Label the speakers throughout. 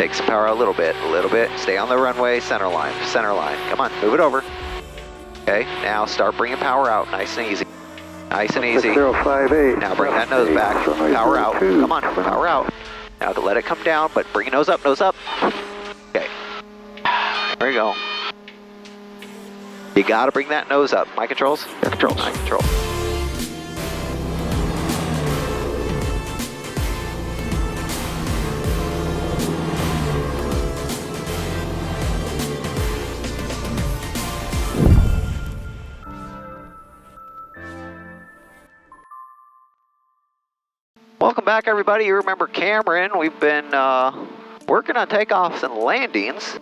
Speaker 1: Take some power out a little bit. Stay on the runway, center line. Come on, move it over. Okay, now start bringing power out, nice and easy. Nice and easy.
Speaker 2: 6058.
Speaker 1: Now bring that nose back. Power out. Come on, power out. Now let it come down, but bring your nose up, Okay. There you go. You gotta bring that nose up. My controls?
Speaker 3: Your controls.
Speaker 1: My control. Welcome back, everybody. You remember Kamran. We've been working on takeoffs and landings.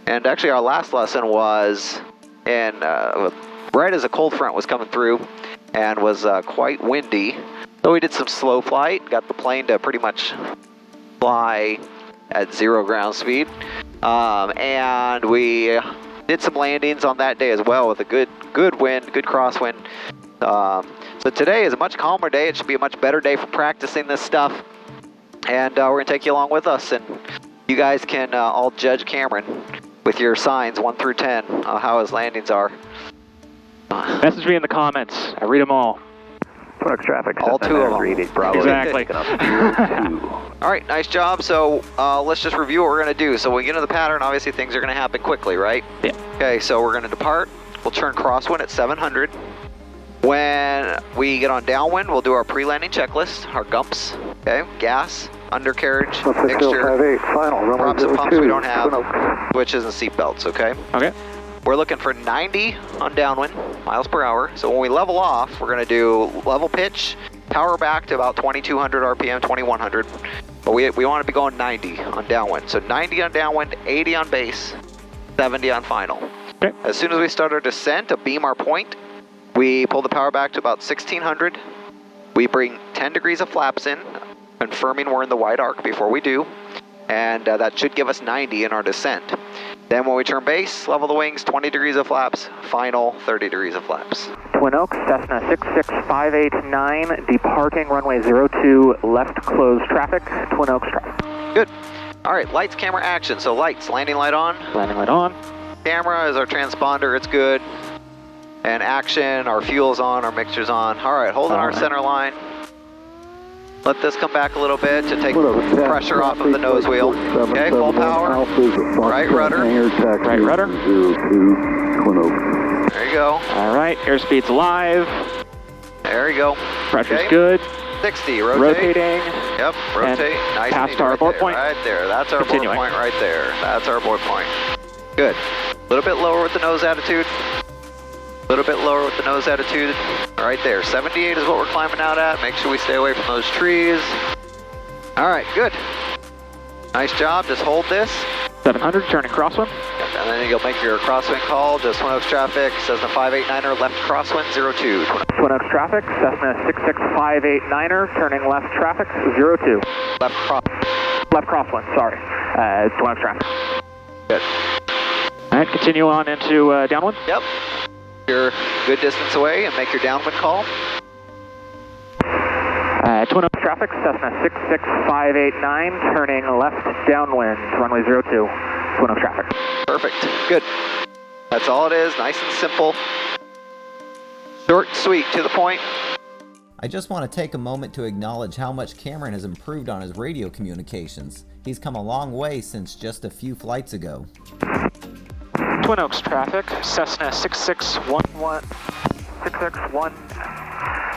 Speaker 1: And actually our last lesson was in right as a cold front was coming through and was quite windy. So we did some slow flight, got the plane to pretty much fly at 0 ground speed. And we did some landings on that day as well with a good wind, good crosswind. So today is a much calmer day. It should be a much better day for practicing this stuff. And we're going to take you along with us, and you guys can all judge Kamran with your signs 1 through 10, how his landings are.
Speaker 3: Message me in the comments. I read them all.
Speaker 2: Flex traffic.
Speaker 1: All 2 of them.
Speaker 3: Exactly.
Speaker 1: All right, nice job. So let's just review what we're going to do. So when we get into the pattern, obviously things are going to happen quickly, right?
Speaker 3: Yeah.
Speaker 1: Okay, so we're going to depart. We'll turn crosswind at 700. When we get on downwind, we'll do our pre-landing checklist, our gumps, okay? Gas, undercarriage, mixture, props and pumps we don't have, switches and seat belts, okay?
Speaker 3: Okay.
Speaker 1: We're looking for 90 on downwind, miles per hour. So when we level off, we're gonna do level pitch, power back to about 2200 RPM, 2100. But we want to be going 90 on downwind. So 90 on downwind, 80 on base, 70 on final.
Speaker 3: Okay.
Speaker 1: As soon as we start our descent to beam our point, we pull the power back to about 1600. We bring 10 degrees of flaps in, confirming we're in the wide arc before we do. And that should give us 90 in our descent. Then when we turn base, level the wings, 20 degrees of flaps, final 30 degrees of flaps.
Speaker 4: Twin Oaks, Cessna 66589, departing runway 02, left closed traffic, Twin Oaks traffic.
Speaker 1: Good. All right, lights, camera, action. So lights, landing light on.
Speaker 3: Landing light on.
Speaker 1: Camera is our transponder, it's good. And action, our fuel's on, our mixture's on. All right, holding our center line. Let this come back a little bit to take pressure off of the nose wheel. Okay, full power. Right rudder.
Speaker 3: Right rudder.
Speaker 1: There you go.
Speaker 3: All right, airspeed's live.
Speaker 1: There you go.
Speaker 3: Pressure's
Speaker 1: Okay.
Speaker 3: good.
Speaker 1: 60, rotate.
Speaker 3: Rotating.
Speaker 1: Yep, rotate. Nice.
Speaker 3: Past our abort point.
Speaker 1: Right there. That's our abort
Speaker 3: Continuing.
Speaker 1: point right there. That's our abort point. Good. A little bit lower with the nose attitude. A little bit lower with the nose attitude. Right there. 78 is what we're climbing out at. Make sure we stay away from those trees. All right, good. Nice job. Just hold this.
Speaker 3: 700, turning crosswind.
Speaker 1: And then you'll make your crosswind call. Just Twin Oaks traffic. Cessna 589er, left crosswind, 02.
Speaker 4: Twin Oaks traffic, Cessna 66589er, turning left traffic, 02.
Speaker 1: Left
Speaker 4: crosswind, sorry. Twin Oaks traffic.
Speaker 1: Good.
Speaker 3: All right, continue on into downwind.
Speaker 1: Yep. You're a good distance away and make your downwind call.
Speaker 4: Twin Oaks traffic, Cessna 66589, turning left downwind, runway 02, Twin Oaks traffic.
Speaker 1: Perfect. Good. That's all it is. Nice and simple. Short and sweet, to the point.
Speaker 5: I just want to take a moment to acknowledge how much Kamran has improved on his radio communications. He's come a long way since just a few flights ago.
Speaker 3: Twin Oaks traffic, Cessna 6611.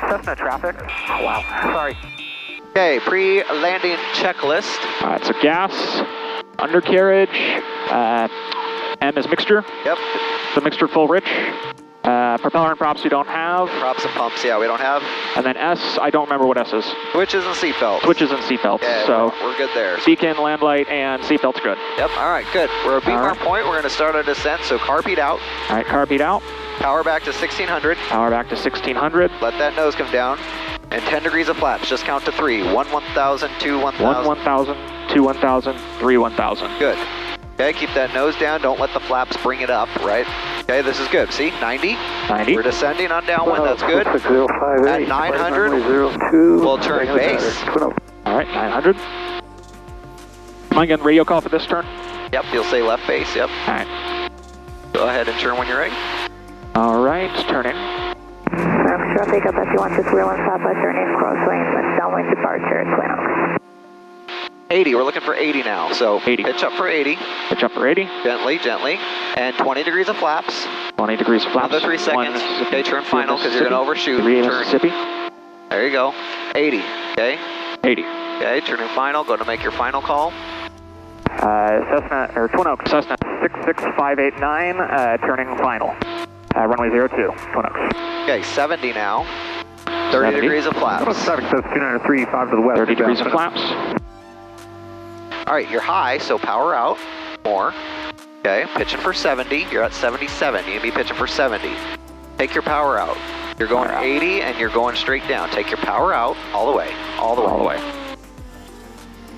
Speaker 4: Cessna traffic. Oh, wow, sorry.
Speaker 1: Okay, pre-landing checklist.
Speaker 3: All right, so gas, undercarriage, M is mixture.
Speaker 1: Yep.
Speaker 3: The mixture full rich. Propeller and props we don't have.
Speaker 1: Props and pumps, yeah, we don't have.
Speaker 3: And then S, I don't remember what S is.
Speaker 1: Switches and seatbelts.
Speaker 3: Switches and seatbelts.
Speaker 1: Yeah,
Speaker 3: so
Speaker 1: we're good there.
Speaker 3: beacon, land light, and seatbelts good.
Speaker 1: Yep, all right, good. We're a beam our point. We're going to start our descent, so carb out.
Speaker 3: All right, carb out.
Speaker 1: Power back to 1600.
Speaker 3: Power back to 1600.
Speaker 1: Let that nose come down. And 10 degrees of flaps. Just count to 3. 1 1000, 2 1000.
Speaker 3: 1 1000, 2 1000, 3 1000.
Speaker 1: Good. Okay, keep that nose down. Don't let the flaps bring it up, right? Okay, this is good. See, 90.
Speaker 3: 90.
Speaker 1: We're descending on downwind. That's good.
Speaker 2: 6058.
Speaker 1: At 900,
Speaker 2: 02.
Speaker 1: we'll turn base.
Speaker 3: All right, 900. Am I getting radio call for this turn?
Speaker 1: Yep, you'll say left base, yep.
Speaker 3: Alright.
Speaker 1: Go ahead and turn when you're ready.
Speaker 3: Alright, turning.
Speaker 6: Traffic up SU-16 wheel and southwestern in crosswind, downwind departure, Twin Oaks.
Speaker 1: 80, we're looking for 80 now, so
Speaker 3: 80.
Speaker 1: pitch up for 80.
Speaker 3: Pitch up for 80.
Speaker 1: Gently, gently. And 20 degrees of flaps.
Speaker 3: 20 degrees of flaps.
Speaker 1: Another 3 seconds. Okay, turn final because you're going to overshoot.
Speaker 3: 3
Speaker 1: Turn.
Speaker 3: Mississippi.
Speaker 1: There you go. 80, okay?
Speaker 3: 80.
Speaker 1: Okay, turning final. Go to make your final call.
Speaker 4: Cessna, or Twin Oaks, Cessna 66589, turning final. Runway 02, Twin Oaks.
Speaker 1: Okay, 70 now. 30
Speaker 3: 70.
Speaker 1: degrees of flaps.
Speaker 2: Traffic says 2935 to the west.
Speaker 3: 30 degrees of flaps.
Speaker 1: All right, you're high, so power out more. Okay, pitching for 70. You're at 77. You need to be pitching for 70. Take your power out. You're going 80 and you're going straight down. Take your power out all the way, all the way.
Speaker 3: All the way.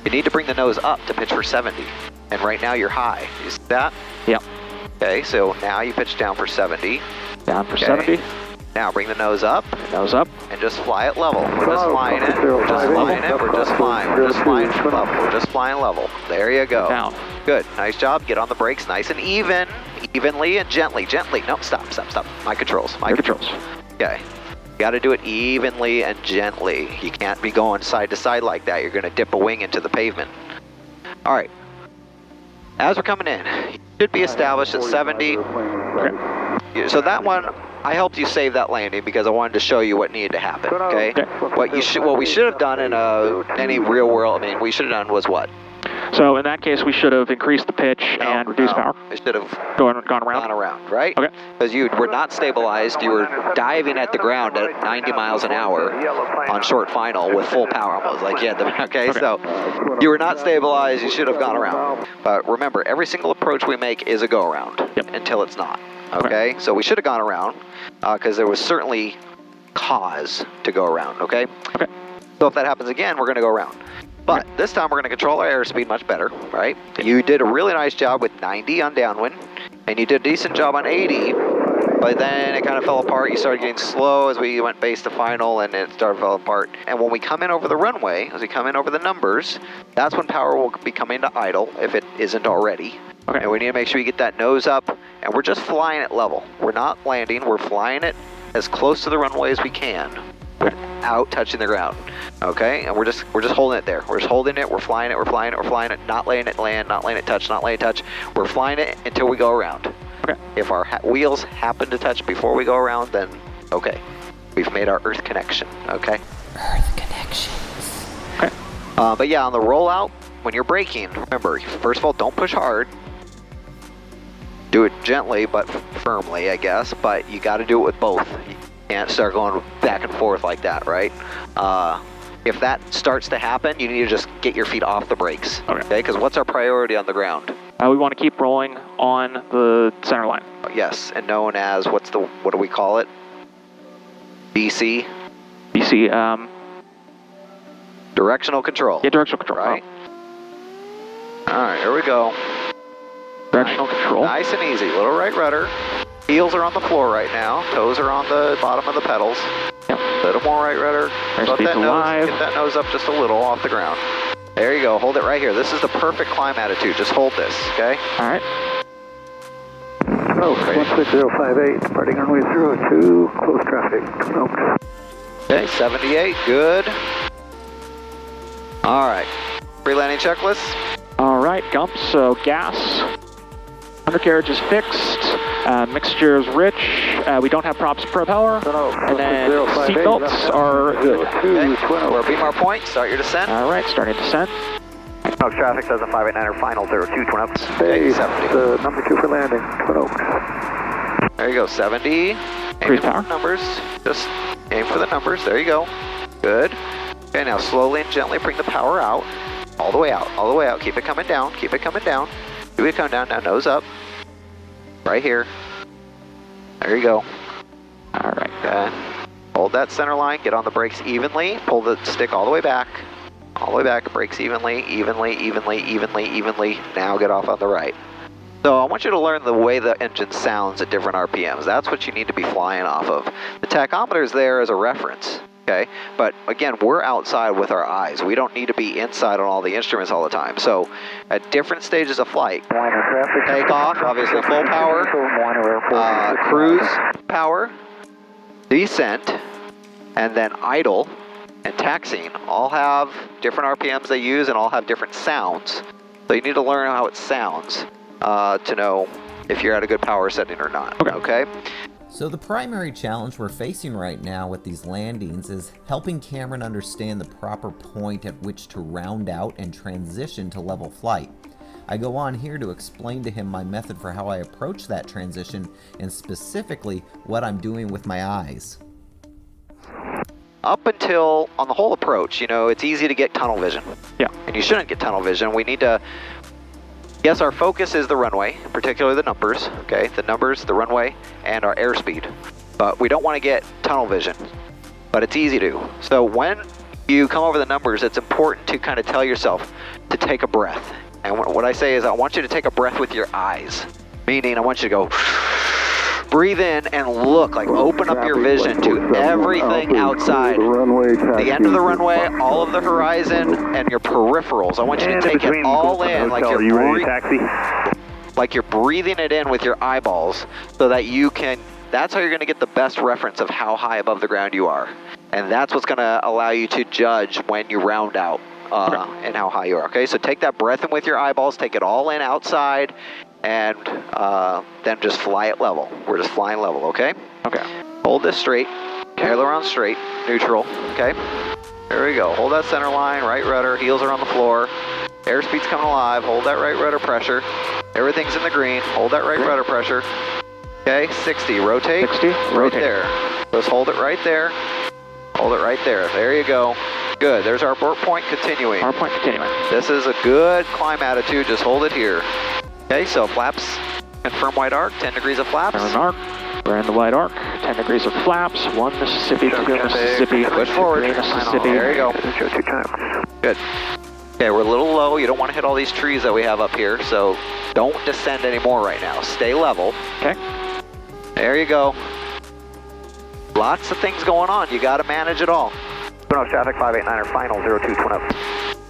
Speaker 1: You need to bring the nose up to pitch for 70. And right now you're high. You see that?
Speaker 3: Yep.
Speaker 1: Okay, so now you pitch down for 70.
Speaker 3: Down for
Speaker 1: Okay.
Speaker 3: 70.
Speaker 1: Now bring the nose up
Speaker 3: Nose up.
Speaker 1: and just fly it level. We're just flying it. We're just flying it. We're just flying. We're just flying level. We're just flying level. There you go.
Speaker 3: Down.
Speaker 1: Good. Nice job. Get on the brakes nice and even. Evenly and gently. Gently. No, stop, stop, stop. My controls. My
Speaker 3: Your
Speaker 1: controls.
Speaker 3: controls.
Speaker 1: Okay. You got to do it evenly and gently. You can't be going side to side like that. You're going to dip a wing into the pavement. All right. As we're coming in, you should be established at 70.
Speaker 3: Okay.
Speaker 1: So that one, I helped you save that landing because I wanted to show you what needed to happen. Okay. What we should have done in any real world, I mean, we should have done was what?
Speaker 3: So in that case, we should have increased the pitch and reduced power.
Speaker 1: It should have
Speaker 3: Gone around.
Speaker 1: gone around, right?
Speaker 3: Okay.
Speaker 1: Because you were not stabilized. You were diving at the ground at 90 miles an hour on short final with full power almost. Like, yeah, okay, so you were not stabilized. You should have gone around. But remember, every single approach we make is a go around until it's not. Okay? So we should have gone around because there was certainly cause to go around. Okay?
Speaker 3: Okay.
Speaker 1: So if that happens again, we're going to go around. But this time we're going to control our airspeed much better, right? You did a really nice job with 90 on downwind, and you did a decent job on 80, but then it kind of fell apart. You started getting slow as we went base to final, and it started falling apart. And when we come in over the runway, as we come in over the numbers, that's when power will be coming to idle, if it isn't already.
Speaker 3: Okay.
Speaker 1: And we need to make sure you get that nose up, and we're just flying it level. We're not landing, we're flying it as close to the runway as we can, without touching the ground. Okay, and we're just holding it there. We're just holding it. We're flying it. We're flying it. We're flying it. Not letting it land. Not letting it touch. Not letting it touch. We're flying it until we go around.
Speaker 3: Okay.
Speaker 1: If our wheels happen to touch before we go around, then okay, we've made our Earth connection. Okay.
Speaker 5: Earth connections.
Speaker 3: Okay.
Speaker 1: But yeah, on the rollout, when you're braking, remember, first of all, don't push hard. Do it gently but firmly, I guess. But you got to do it with both. You can't start going back and forth like that, right? If that starts to happen, you need to just get your feet off the brakes. Okay? Because what's our priority on the ground?
Speaker 3: We want to keep rolling on the center line.
Speaker 1: Yes, and known as what do we call it? BC?
Speaker 3: BC,
Speaker 1: Directional control.
Speaker 3: yeah, directional control.
Speaker 1: Right? Alright, here we go.
Speaker 3: Directional control.
Speaker 1: Nice and easy. Little right rudder. Heels are on the floor right now. Toes are on the bottom of the pedals.
Speaker 3: Yep.
Speaker 1: Little more right rudder.
Speaker 3: Airspeed's alive.
Speaker 1: Get that nose up just a little off the ground. There you go. Hold it right here. This is the perfect climb attitude. Just hold this, okay?
Speaker 3: All right.
Speaker 2: Oh, 16058, departing runway 02, close traffic, Twin Oaks.
Speaker 1: Okay, 78. Good. All right. Pre-landing checklist.
Speaker 3: All right, Gump. So gas. Undercarriage is fixed. Mixture is rich. We don't have props propeller. And then seatbelts are good.
Speaker 1: Okay. We're beam our point. Start your descent.
Speaker 3: All right, starting descent.
Speaker 4: Twin Oaks traffic, 7589er, final 02, Twin Oaks.
Speaker 2: Base,
Speaker 1: 70.
Speaker 2: number 2 for landing, Twin Oaks.
Speaker 1: There you go. 70.
Speaker 3: Cruise power.
Speaker 1: Numbers. Just aim for the numbers. There you go. Good. Okay, now slowly and gently bring the power out. All the way out. All the way out. Keep it coming down. Keep it coming down. Keep it coming down. Now nose up. Right here. There you go.
Speaker 3: All right.
Speaker 1: Okay. Hold that center line. Get on the brakes evenly. Pull the stick all the way back. All the way back. Brakes evenly, evenly, evenly, evenly, evenly. Now get off on the right. So I want you to learn the way the engine sounds at different RPMs. That's what you need to be flying off of. The tachometer is there as a reference. Okay, but again, we're outside with our eyes. We don't need to be inside on all the instruments all the time. So at different stages of flight, takeoff, obviously full power, cruise power, descent, and then idle and taxiing all have different RPMs they use and all have different sounds. So you need to learn how it sounds to know if you're at a good power setting or not. Okay?
Speaker 5: So the primary challenge we're facing right now with these landings is helping Kamran understand the proper point at which to round out and transition to level flight. I go on here to explain to him my method for how I approach that transition and specifically what I'm doing with my eyes.
Speaker 1: Up until, on the whole approach, it's easy to get tunnel vision.
Speaker 3: Yeah.
Speaker 1: And you shouldn't get tunnel vision. We need to, yes, our focus is the runway, particularly the numbers, okay? The numbers, the runway, and our airspeed. But we don't want to get tunnel vision, but it's easy to. So when you come over the numbers, it's important to kind of tell yourself to take a breath. And what I say is I want you to take a breath with your eyes, meaning I want you to go breathe in and look, like open up your vision to everything outside. The end of the runway, all of the horizon, and your peripherals. I want you to take it all in like you're breathing it in with your eyeballs so that you can, that's how you're going to get the best reference of how high above the ground you are. And that's what's going to allow you to judge when you round out and how high you are. Okay, so take that breath in with your eyeballs, take it all in outside, and then just fly it level. We're just flying level, okay?
Speaker 3: Okay.
Speaker 1: Hold this straight, aileron straight, neutral, okay? There we go. Hold that center line, right rudder, heels are on the floor. Airspeed's coming alive, hold that right rudder pressure. Everything's in the green, hold that right rudder pressure. Okay, 60, rotate.
Speaker 3: 60,
Speaker 1: right
Speaker 3: rotate.
Speaker 1: there. Just hold it right there. Hold it right there. There you go. Good, there's our port point continuing.
Speaker 3: Our point continuing.
Speaker 1: This is a good climb attitude, just hold it here. Okay, so flaps, confirm white arc, 10 degrees of flaps.
Speaker 3: Confirm arc, we're in the white arc, 10 degrees of flaps, 1 Mississippi, 2 Mississippi,
Speaker 1: push forward,
Speaker 3: 3 Mississippi.
Speaker 1: There you go.
Speaker 2: Show 2 times.
Speaker 1: Good. Okay, we're a little low, you don't want to hit all these trees that we have up here, so don't descend anymore right now. Stay level.
Speaker 3: Okay.
Speaker 1: There you go. Lots of things going on, you got to manage it all.
Speaker 2: Twin Oaks traffic, 589er, final, 02, Twin Oaks.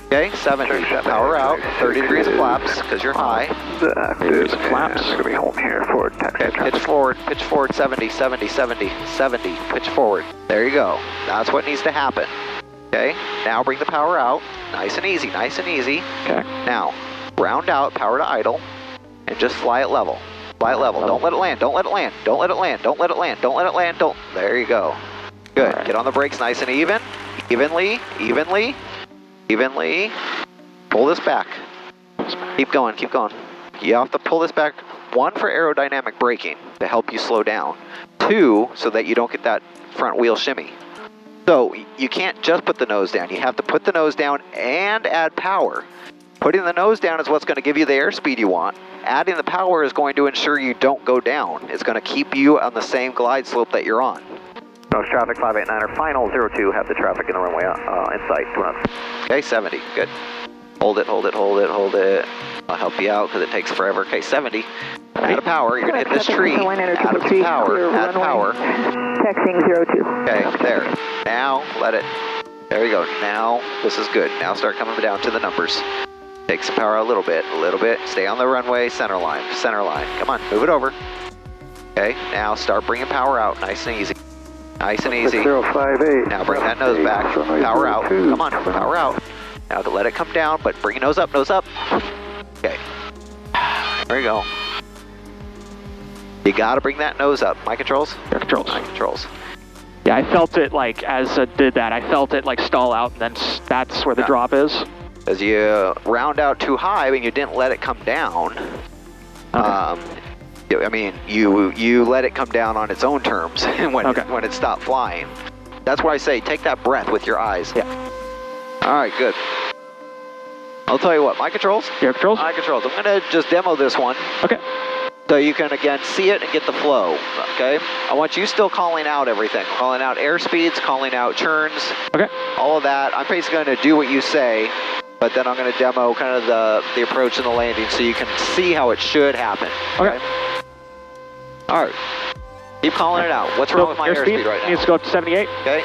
Speaker 1: Okay, 70, power out, 30 degrees of flaps, because you're high.
Speaker 3: 30 degrees of flaps.
Speaker 2: We're going to be home here for taxi.
Speaker 1: Okay, pitch forward, 70, 70, 70, 70, pitch forward. There you go, that's what needs to happen. Okay, now bring the power out, nice and easy, nice and easy.
Speaker 3: Okay.
Speaker 1: Now, round out, power to idle, and just fly it level. Fly it level, don't let it land, don't let it land, don't let it land, don't let it land, don't let it land, don't. There you go. Good, get on the brakes nice and even, evenly. Pull this back. Keep going, keep going. You have to pull this back. 1, for aerodynamic braking to help you slow down. 2, so that you don't get that front wheel shimmy. So you can't just put the nose down. You have to put the nose down and add power. Putting the nose down is what's going to give you the airspeed you want. Adding the power is going to ensure you don't go down. It's going to keep you on the same glide slope that you're on.
Speaker 2: Twin Oaks traffic, 589er, final, 02, have the traffic in the runway in sight, Twin Oaks.
Speaker 1: Okay, 70, good. Hold it, hold it, hold it, hold it. I'll help you out because it takes forever. Okay, 70. Add a power, you're going to hit this tree. Add some power, add power.
Speaker 6: Taxiing 02.
Speaker 1: Okay, there. Now, let it. There we go. Now, this is good. Now start coming down to the numbers. Take some power a little bit. Stay on the runway, center line. Come on, move it over. Okay, now start bringing power out, nice and easy. Nice and easy.
Speaker 2: 6058.
Speaker 1: Now bring that nose back. Power out. Come on, power out. Now to let it come down, but bring your nose up, nose up. Okay. There you go. You gotta bring that nose up. My controls?
Speaker 3: Your controls.
Speaker 1: My controls.
Speaker 3: Yeah, I felt it like, as I did that, I felt it like stall out, and then that's where the drop is.
Speaker 1: As you round out too high and you didn't let it come down, I mean, you let it come down on its own terms when it stopped flying. That's why I say take that breath with your eyes.
Speaker 3: Yeah.
Speaker 1: All right, good. I'll tell you what, my controls?
Speaker 3: Your controls?
Speaker 1: My controls. I'm going to just demo this one.
Speaker 3: Okay.
Speaker 1: So you can, again, see it and get the flow, okay? I want you still calling out everything. Calling out airspeeds, calling out churns.
Speaker 3: Okay.
Speaker 1: All of that. I'm basically going to do what you say, but then I'm going to demo kind of the approach and the landing so you can see how it should happen.
Speaker 3: Okay.
Speaker 1: All right. Keep calling it out. What's wrong with my airspeed right now?
Speaker 3: Needs to go up to 78.
Speaker 1: Okay.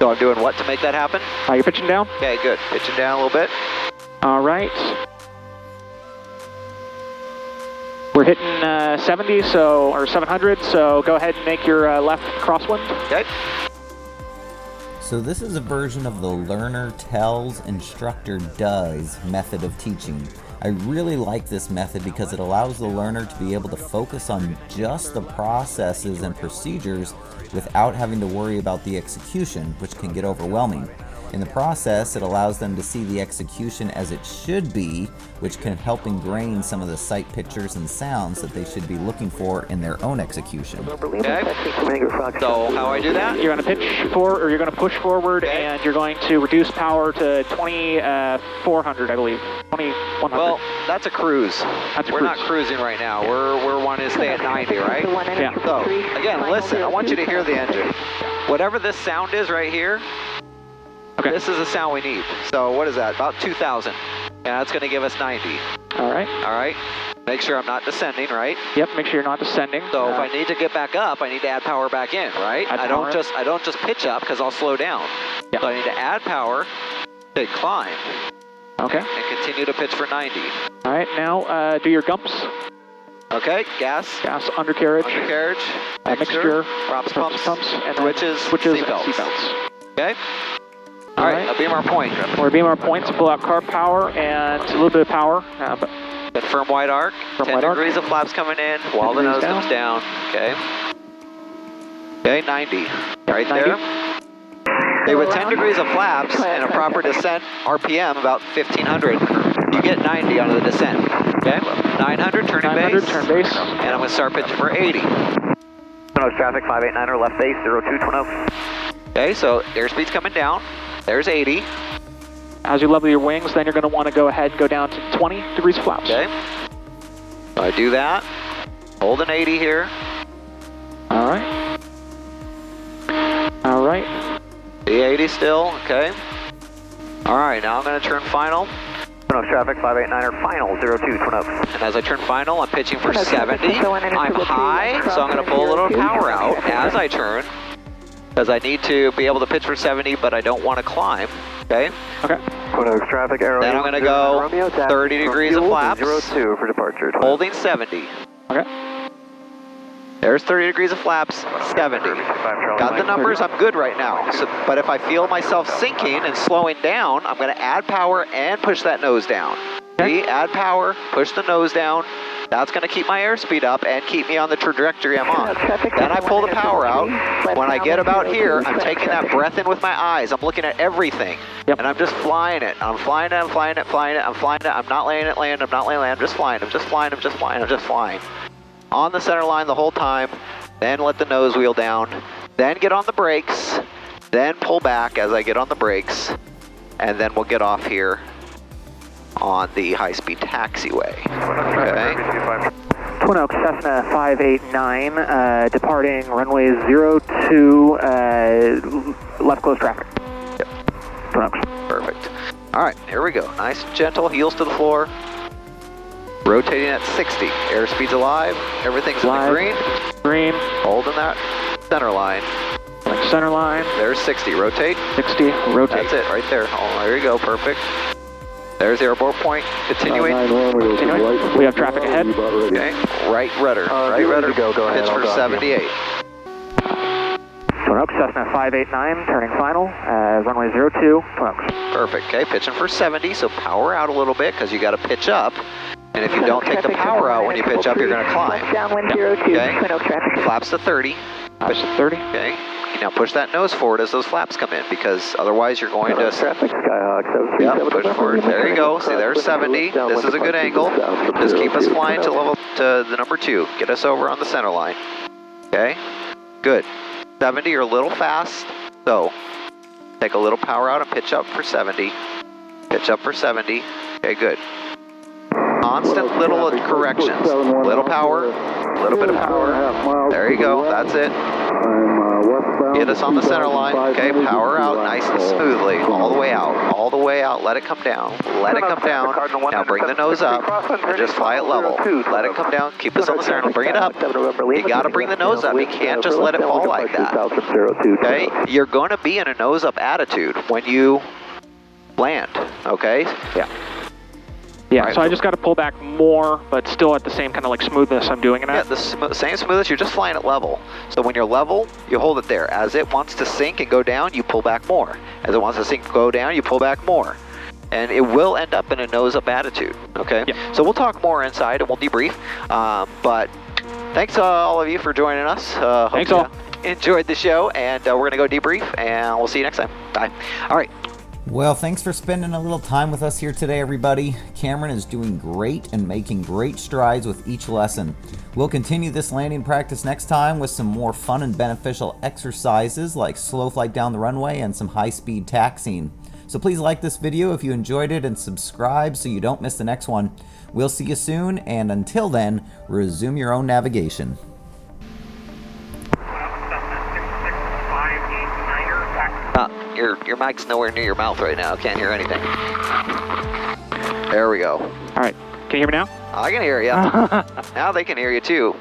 Speaker 1: So I'm doing what to make that happen?
Speaker 3: You're pitching down.
Speaker 1: Okay, good. Pitching down a little bit.
Speaker 3: All right. We're hitting 70, or 700, so go ahead and make your left crosswind.
Speaker 1: Okay.
Speaker 5: So this is a version of the learner tells, instructor does method of teaching. I really like this method because it allows the learner to be able to focus on just the processes and procedures without having to worry about the execution, which can get overwhelming. In the process, it allows them to see the execution as it should be, which can help ingrain some of the sight pictures and sounds that they should be looking for in their own execution.
Speaker 1: Okay. So how I do that?
Speaker 3: You're going to pitch forward, or you're going to push forward,
Speaker 1: Okay.
Speaker 3: and you're going to reduce power to 2,400, I believe. 2,100.
Speaker 1: Well, that's a cruise.
Speaker 3: That's a
Speaker 1: We're
Speaker 3: cruise.
Speaker 1: not cruising right now. We're wanting to stay at 90, right?
Speaker 3: Yeah.
Speaker 1: So, again, listen, I want you to hear the engine. Whatever this sound is right here,
Speaker 3: Okay.
Speaker 1: this is the sound we need. So what is that? About 2,000. Yeah, that's going to give us 90.
Speaker 3: All right.
Speaker 1: All right. Make sure I'm not descending, right?
Speaker 3: Yep, make sure you're not descending.
Speaker 1: So if I need to get back up, I need to add power back in, right?
Speaker 3: Add
Speaker 1: I
Speaker 3: power.
Speaker 1: don't just pitch up because I'll slow down.
Speaker 3: Yep.
Speaker 1: So I need to add power to climb
Speaker 3: Okay.
Speaker 1: and continue to pitch for 90.
Speaker 3: All right, now do your gumps.
Speaker 1: Okay, gas,
Speaker 3: Undercarriage.
Speaker 1: undercarriage,
Speaker 3: Mixture.
Speaker 1: props, pumps,
Speaker 3: and
Speaker 1: switches,
Speaker 3: switches, and
Speaker 1: seatbelts.
Speaker 3: seatbelts.
Speaker 1: Okay. All right, now beam our point.
Speaker 3: We're beam our points, pull out carb power and a little bit of power. But
Speaker 1: Confirm wide arc.
Speaker 3: Firm
Speaker 1: 10
Speaker 3: wide arc.
Speaker 1: degrees of flaps coming in while the
Speaker 3: degrees
Speaker 1: nose comes down. Okay. Okay, 90. Right
Speaker 3: 90.
Speaker 1: there. Okay, with 10 degrees of flaps and a proper descent RPM, about 1,500, you get 90 on the descent. Okay. 900 turning
Speaker 3: 900,
Speaker 1: base.
Speaker 3: turn base.
Speaker 1: And I'm going to start pitching for 80.
Speaker 2: Twin Oaks traffic, 589er, left base, 02, Twin Oaks.
Speaker 1: Okay, so airspeed's coming down. There's 80.
Speaker 3: As you level your wings, then you're going to want to go ahead and go down to 20 degrees of flaps.
Speaker 1: Okay. So I do that. Hold an 80 here.
Speaker 3: All right. All right.
Speaker 1: D80 still, okay. All right, now I'm going to turn final.
Speaker 2: Twin Oaks traffic, 589er, final, 02, Twin Oaks.
Speaker 1: And as I turn final, I'm pitching for 70. I'm high, so I'm going to pull a little power out as I turn, because I need to be able to pitch for 70, but I don't want to climb, okay?
Speaker 3: Okay.
Speaker 2: Twin Oaks traffic, Aeronaut.
Speaker 1: Then I'm going to go 30 degrees of flaps,
Speaker 2: 02 for departure.
Speaker 1: holding 70.
Speaker 3: Okay.
Speaker 1: There's 30 degrees of flaps, 70. Got the numbers, I'm good right now. So, but if I feel myself sinking and slowing down, I'm going to add power and push that nose down. See, add power, push the nose down. That's going to keep my airspeed up and keep me on the trajectory I'm on. Then I pull the power out. When I get about here, I'm taking that breath in with my eyes. I'm looking at everything.
Speaker 3: Yep.
Speaker 1: And I'm just flying it. I'm flying it, I'm flying it, flying it, I'm flying it. I'm not laying it land, I'm not laying it land. I'm just flying, I'm just flying, I'm just flying, I'm just flying. On the center line the whole time, then let the nose wheel down, then get on the brakes, then pull back as I get on the brakes, and then we'll get off here on the high-speed taxiway. Okay.
Speaker 4: Twin Oaks Cessna 589, departing runway 02, left close traffic.
Speaker 1: Yep.
Speaker 4: Twin Oaks.
Speaker 1: Perfect. All right, here we go. Nice and gentle, heels to the floor. Rotating at 60. Airspeed's alive. Everything's
Speaker 3: Live.
Speaker 1: in the green.
Speaker 3: Green.
Speaker 1: Holding that center line.
Speaker 3: Like center line.
Speaker 1: There's 60. Rotate.
Speaker 3: 60. Rotate.
Speaker 1: That's it, right there. Oh, there you go. Perfect. There's the airport point. Continuing.
Speaker 3: Continuing. We have traffic ahead.
Speaker 1: Okay. Right rudder. Right rudder.
Speaker 2: Go ahead.
Speaker 1: Pitch for 78.
Speaker 4: Twin Oaks Cessna 589, turning final, runway 02, Twin Oaks.
Speaker 1: Perfect. Okay. Pitching for 70. So power out a little bit because you got to pitch up. And if you don't take the power out when you pitch up, you're going to climb.
Speaker 6: Downwind 02,
Speaker 1: Okay.
Speaker 6: Twin Oaks traffic.
Speaker 1: Flaps to 30.
Speaker 3: Push to 30.
Speaker 1: Okay. Now push that nose forward as those flaps come in, because otherwise you're going to...
Speaker 2: Traffic, Skyhawk,
Speaker 1: Yep, push forward. There you go. See, there's 70. This is a good angle. Just keep us flying to the number 2. Get us over on the center line. Okay. Good. 70, you're a little fast. So, take a little power out and pitch up for 70. Pitch up for 70. Okay, good. Constant little corrections. Little power. Little bit of power. There you go. That's it. Get us on the center line. Okay, power out nice and smoothly. All the way out. All the way out. Let it come down. Let it come down. Now bring the nose up and just fly it level. Let it come down. Keep us on the center line. Bring it up. You got to bring the nose up. You can't just let it fall like that. Okay? You're going to be in a nose up attitude when you land. Okay?
Speaker 3: Yeah. Yeah,
Speaker 1: Right.
Speaker 3: so I just got to pull back more, but still at the same kind of like smoothness I'm doing it
Speaker 1: Yeah,
Speaker 3: at.
Speaker 1: the same smoothness, you're just flying it level. So when you're level, you hold it there. As it wants to sink and go down, you pull back more. As it wants to sink and go down, you pull back more. And it will end up in a nose-up attitude, okay?
Speaker 3: Yeah.
Speaker 1: So we'll talk more inside and we'll debrief. But thanks all of you for joining us. Hope
Speaker 3: Thanks
Speaker 1: you
Speaker 3: all.
Speaker 1: enjoyed the show, and we're going to go debrief, and we'll see you next time. Bye. All right.
Speaker 5: Well, thanks for spending a little time with us here today, everybody. Cameron is doing great and making great strides with each lesson. We'll continue this landing practice next time with some more fun and beneficial exercises like slow flight down the runway and some high-speed taxiing. So please like this video if you enjoyed it and subscribe so you don't miss the next one. We'll see you soon, and until then, resume your own navigation.
Speaker 1: Your mic's nowhere near your mouth right now. Can't hear anything. There we go.
Speaker 3: All right, can you hear me now?
Speaker 1: I can hear you. Now they can hear you too.